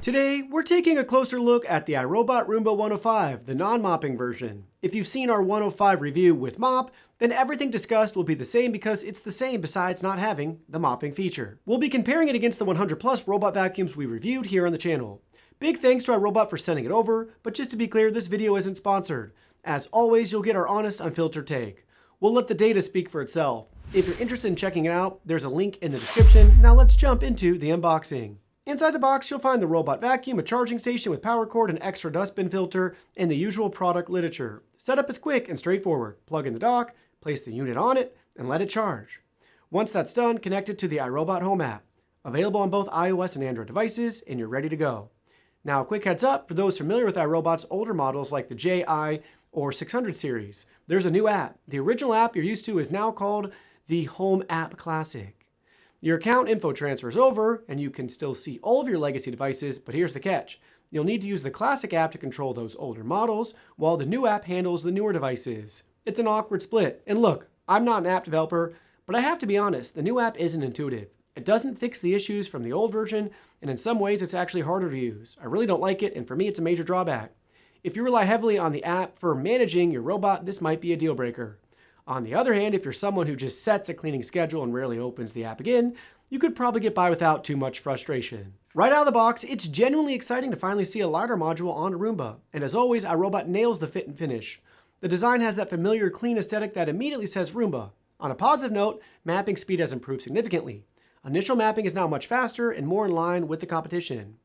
Today, we're taking a closer look at the iRobot Roomba 105, the non-mopping version. If you've seen our 105 review with mop, then everything discussed will be the same because it's the same besides not having the mopping feature. We'll be comparing it against the 100 plus robot vacuums we reviewed here on the channel. Big thanks to iRobot for sending it over, but just to be clear, this video isn't sponsored. As always, you'll get our honest, unfiltered take. We'll let the data speak for itself. If you're interested in checking it out, there's a link in the description. Now let's jump into the unboxing. Inside the box, you'll find the robot vacuum, a charging station with power cord, an extra dustbin filter, and the usual product literature. Setup is quick and straightforward. Plug in the dock, place the unit on it, and let it charge. Once that's done, connect it to the iRobot Home app. Available on both iOS and Android devices, and you're ready to go. Now, a quick heads up for those familiar with iRobot's older models like the JI or 600 series. There's a new app. The original app you're used to is now called the Home App Classic. Your account info transfers over, and you can still see all of your legacy devices, but here's the catch. You'll need to use the Classic app to control those older models, while the new app handles the newer devices. It's an awkward split. And look, I'm not an app developer, but I have to be honest, the new app isn't intuitive. It doesn't fix the issues from the old version, and in some ways it's actually harder to use. I really don't like it, and for me it's a major drawback. If you rely heavily on the app for managing your robot, this might be a deal breaker. On the other hand, if you're someone who just sets a cleaning schedule and rarely opens the app again, you could probably get by without too much frustration. Right out of the box, it's genuinely exciting to finally see a Lidar module on a Roomba. And as always, iRobot nails the fit and finish. The design has that familiar clean aesthetic that immediately says Roomba. On a positive note, mapping speed has improved significantly. Initial mapping is now much faster and more in line with the competition.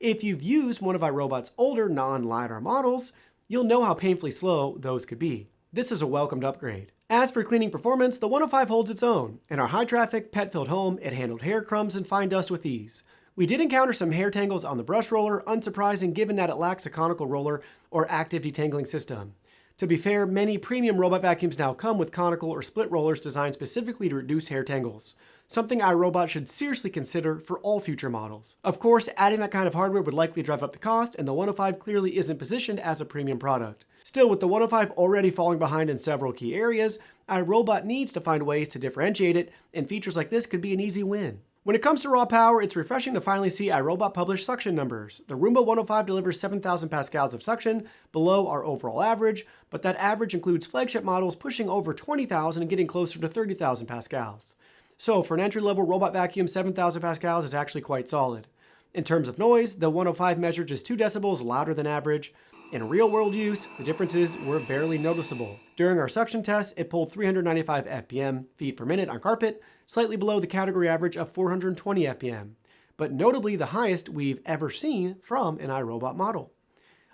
If you've used one of iRobot's older non-Lidar models, you'll know how painfully slow those could be. This is a welcomed upgrade. As for cleaning performance, the 105 holds its own. In our high-traffic, pet-filled home, it handled hair crumbs and fine dust with ease. We did encounter some hair tangles on the brush roller, unsurprising given that it lacks a conical roller or active detangling system. To be fair, many premium robot vacuums now come with conical or split rollers designed specifically to reduce hair tangles, something iRobot should seriously consider for all future models. Of course, adding that kind of hardware would likely drive up the cost, and the 105 clearly isn't positioned as a premium product. Still, with the 105 already falling behind in several key areas, iRobot needs to find ways to differentiate it, and features like this could be an easy win. When it comes to raw power, it's refreshing to finally see iRobot publish suction numbers. The Roomba 105 delivers 7,000 pascals of suction, below our overall average, but that average includes flagship models pushing over 20,000 and getting closer to 30,000 pascals. So for an entry-level robot vacuum, 7,000 pascals is actually quite solid. In terms of noise, the 105 measured just 2 decibels louder than average. In real-world use, the differences were barely noticeable. During our suction test, it pulled 395 FPM, feet per minute on carpet, slightly below the category average of 420 FPM, but notably the highest we've ever seen from an iRobot model.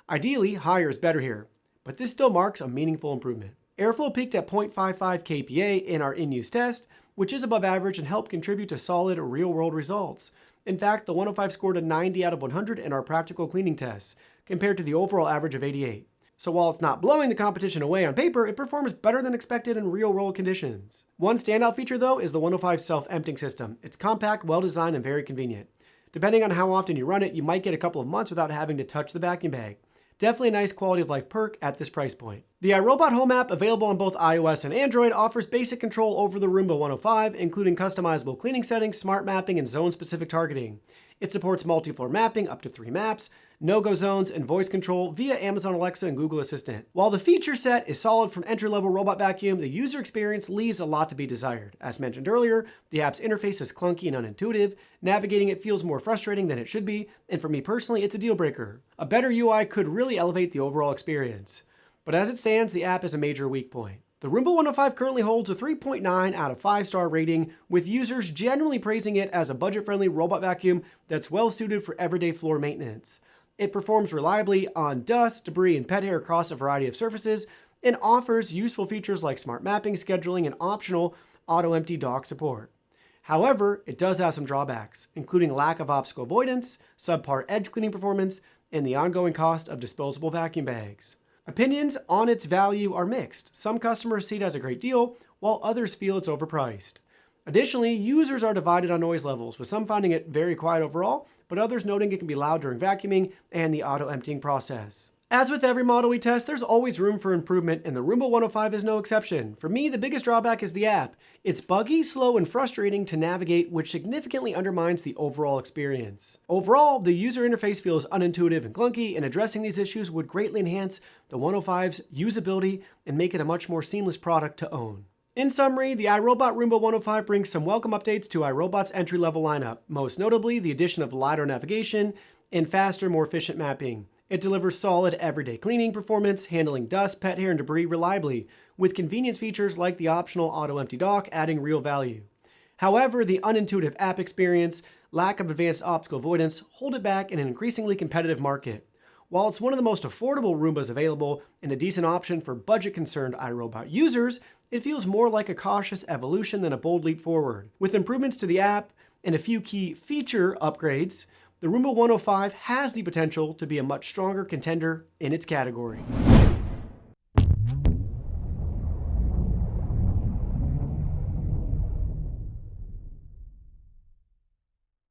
Ideally, higher is better here, but this still marks a meaningful improvement. Airflow peaked at 0.55 kPa in our in-use test, which is above average and helped contribute to solid real-world results. In fact, the 105 scored a 90 out of 100 in our practical cleaning tests, compared to the overall average of 88. So while it's not blowing the competition away on paper, it performs better than expected in real-world conditions. One standout feature, though, is the 105's self-emptying system. It's compact, well-designed, and very convenient. Depending on how often you run it, you might get a couple of months without having to touch the vacuum bag. Definitely a nice quality of life perk at this price point. The iRobot Home app, available on both iOS and Android, offers basic control over the Roomba 105, including customizable cleaning settings, smart mapping, and zone-specific targeting. It supports multi-floor mapping, up to 3 maps, no-go zones, and voice control via Amazon Alexa and Google Assistant. While the feature set is solid from entry-level robot vacuum, the user experience leaves a lot to be desired. As mentioned earlier, the app's interface is clunky and unintuitive. Navigating it feels more frustrating than it should be, and for me personally, it's a deal breaker. A better UI could really elevate the overall experience. But as it stands, the app is a major weak point. The Roomba 105 currently holds a 3.9 out of 5-star rating, with users generally praising it as a budget-friendly robot vacuum that's well-suited for everyday floor maintenance. It performs reliably on dust, debris, and pet hair across a variety of surfaces, and offers useful features like smart mapping, scheduling, and optional auto-empty dock support. However, it does have some drawbacks, including lack of obstacle avoidance, subpar edge cleaning performance, and the ongoing cost of disposable vacuum bags. Opinions on its value are mixed. Some customers see it as a great deal, while others feel it's overpriced. Additionally, users are divided on noise levels, with some finding it very quiet overall, but others noting it can be loud during vacuuming and the auto-emptying process. As with every model we test, there's always room for improvement, and the Roomba 105 is no exception. For me, the biggest drawback is the app. It's buggy, slow, and frustrating to navigate, which significantly undermines the overall experience. Overall, the user interface feels unintuitive and clunky, and addressing these issues would greatly enhance the 105's usability and make it a much more seamless product to own. In summary, the iRobot Roomba 105 brings some welcome updates to iRobot's entry-level lineup, most notably the addition of Lidar navigation and faster, more efficient mapping. It delivers solid everyday cleaning performance, handling dust, pet hair, and debris reliably, with convenience features like the optional auto-empty dock adding real value. However, the unintuitive app experience, lack of advanced optical avoidance hold it back in an increasingly competitive market. While it's one of the most affordable Roombas available and a decent option for budget-concerned iRobot users, it feels more like a cautious evolution than a bold leap forward. With improvements to the app and a few key feature upgrades, the Roomba 105 has the potential to be a much stronger contender in its category.